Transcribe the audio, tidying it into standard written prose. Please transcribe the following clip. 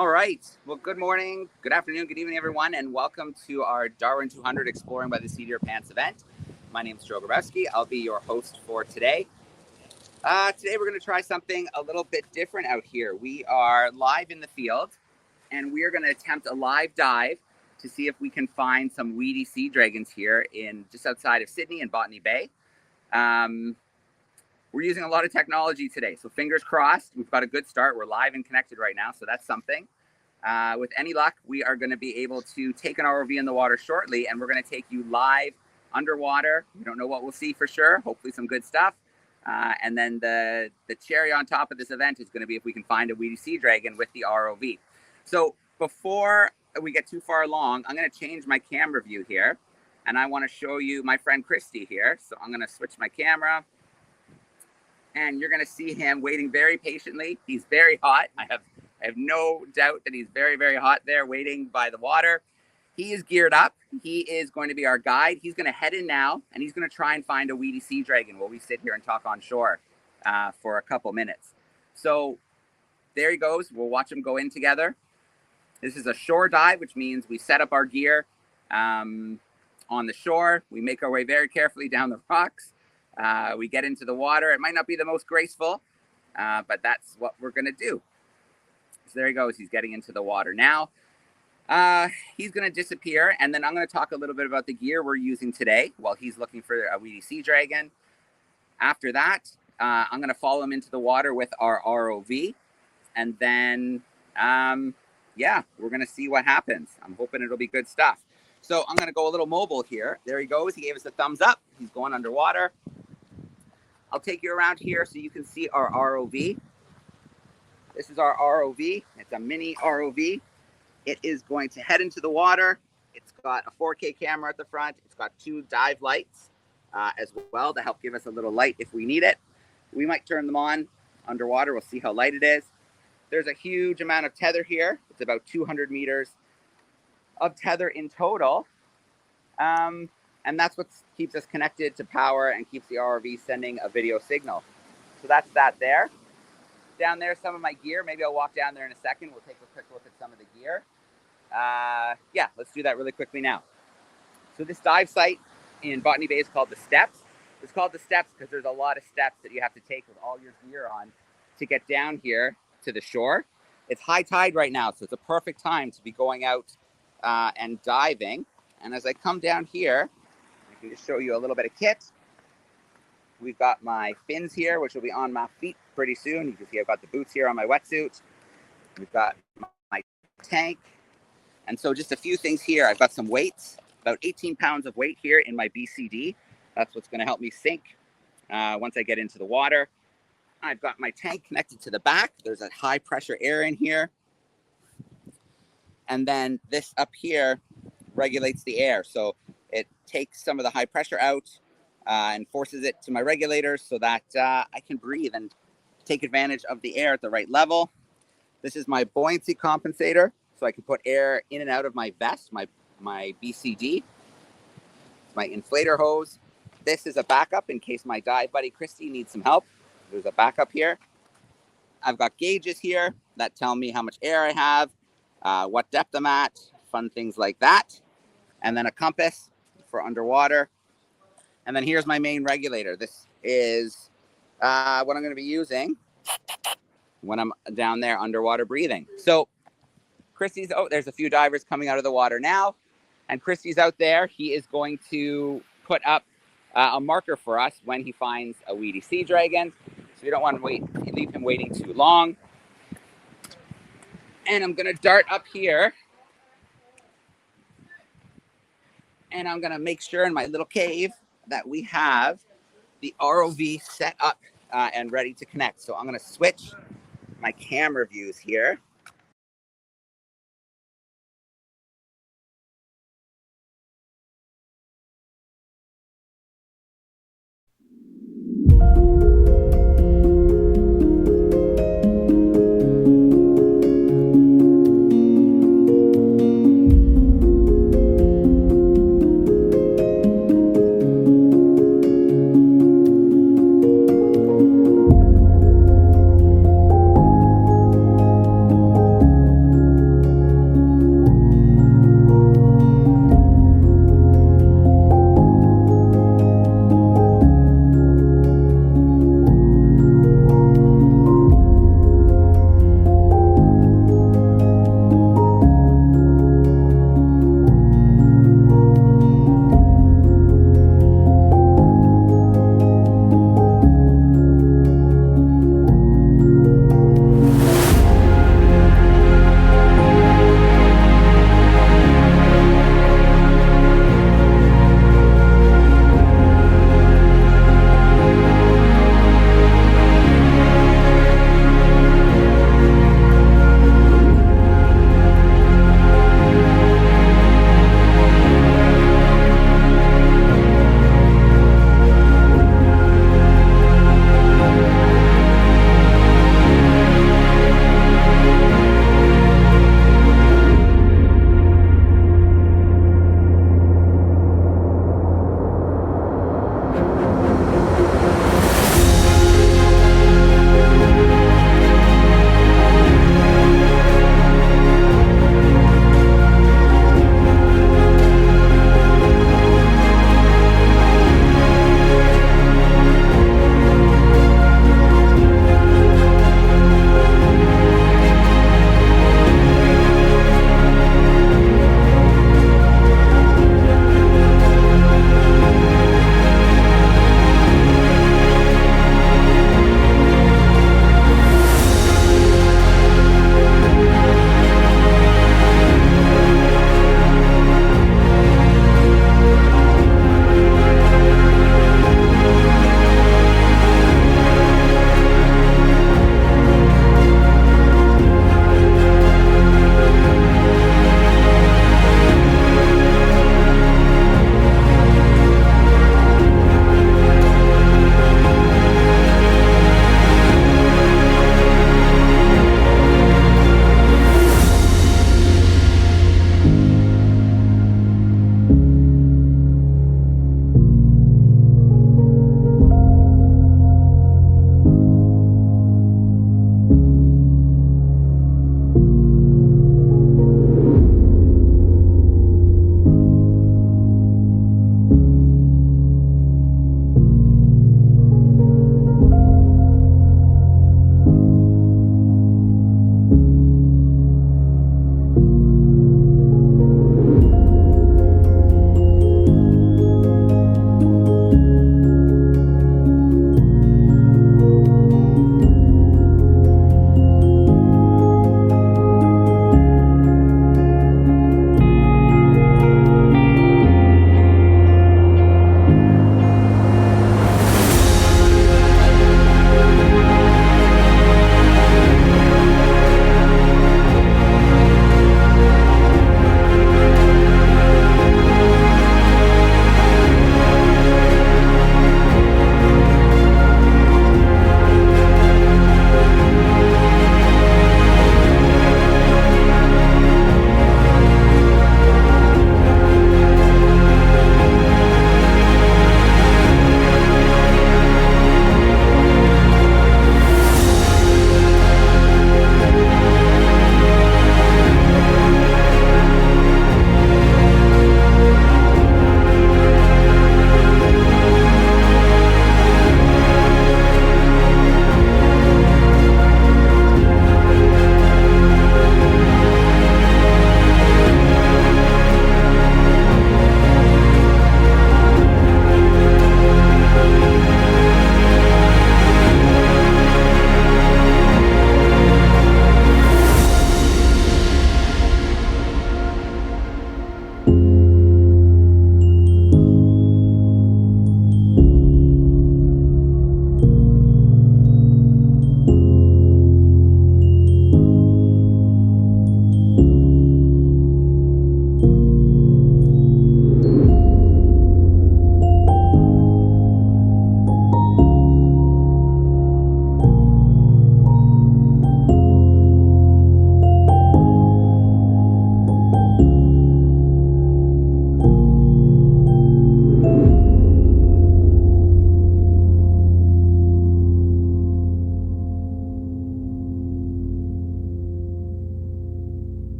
All right. Well, good morning, good afternoon, good evening, everyone, and welcome to our Darwin 200 Exploring by the Seat of Your Pants event. My name is Joe Grabowski. I'll be your host for today. Today, we're going to try something a little bit different out here. We are live in the field, and we are going to attempt a live dive to see if we can find some Weedy Seadragons here in just outside of Sydney in Botany Bay. We're using a lot of technology today, so fingers crossed. We've got a good start. We're live and connected right now, so that's something. With any luck, we are going to be able to take an ROV in the water shortly, and we're going to take you live underwater. We don't know what we'll see for sure. Hopefully some good stuff. And then the cherry on top of this event is going to be if we can find a Weedy Seadragon with the ROV. So before we get too far along, I'm going to change my camera view here, and I want to show you my friend Christy here. So I'm going to switch my camera. And you're going to see him waiting very patiently. He's very hot. I have no doubt that he's very, very hot there waiting by the water. He is geared up. He is going to be our guide. He's going to head in now, and he's going to try and find a Weedy Seadragon while we sit here and talk on shore for a couple minutes. So there he goes. We'll watch him go in together. This is a shore dive, which means we set up our gear on the shore. We make our way very carefully down the rocks. We get into the water. It might not be the most graceful, but that's what we're going to do. So there he goes. He's getting into the water now. He's going to disappear, and then I'm going to talk a little bit about the gear we're using today while he's looking for a Weedy Seadragon. After that, I'm going to follow him into the water with our ROV, and then, we're going to see what happens. I'm hoping it'll be good stuff. So I'm going to go a little mobile here. There he goes. He gave us a thumbs up. He's going underwater. I'll take you around here so you can see our ROV. This is our ROV. It's a mini ROV. It is going to head into the water. It's got a 4K camera at the front. It's got 2 dive lights as well to help give us a little light if we need it. We might turn them on underwater. We'll see how light it is. There's a huge amount of tether here. It's about 200 meters of tether in total. And that's what keeps us connected to power and keeps the ROV sending a video signal. So that's that there. Down there, some of my gear. Maybe I'll walk down there in a second. We'll take a quick look at some of the gear. Let's do that really quickly now. So this dive site in Botany Bay is called the Steps. It's called the Steps because there's a lot of steps that you have to take with all your gear on to get down here to the shore. It's high tide right now, so it's a perfect time to be going out and diving. And as I come down here, I can just show you a little bit of kit. We've got my fins here, which will be on my feet pretty soon. You can see I've got the boots here on my wetsuit. We've got my tank. And so just a few things here. I've got some weights, about 18 pounds of weight here in my BCD. That's what's going to help me sink once I get into the water. I've got my tank connected to the back. There's a high pressure air in here. And then this up here regulates the air. So it takes some of the high pressure out and forces it to my regulators so that I can breathe and take advantage of the air at the right level. This is my buoyancy compensator, so I can put air in and out of my vest, my BCD. My inflator hose. This is a backup in case my dive buddy Christy needs some help. There's a backup here. I've got gauges here that tell me how much air I have, what depth I'm at, fun things like that. And then a compass for underwater. And then here's my main regulator. This is what I'm going to be using when I'm down there underwater breathing. So there's a few divers coming out of the water now. And Christy's out there. He is going to put up a marker for us when he finds a Weedy Seadragon. So we don't want to leave him waiting too long. And I'm going to dart up here. And I'm going to make sure in my little cave that we have the ROV set up and ready to connect. So I'm going to switch my camera views here.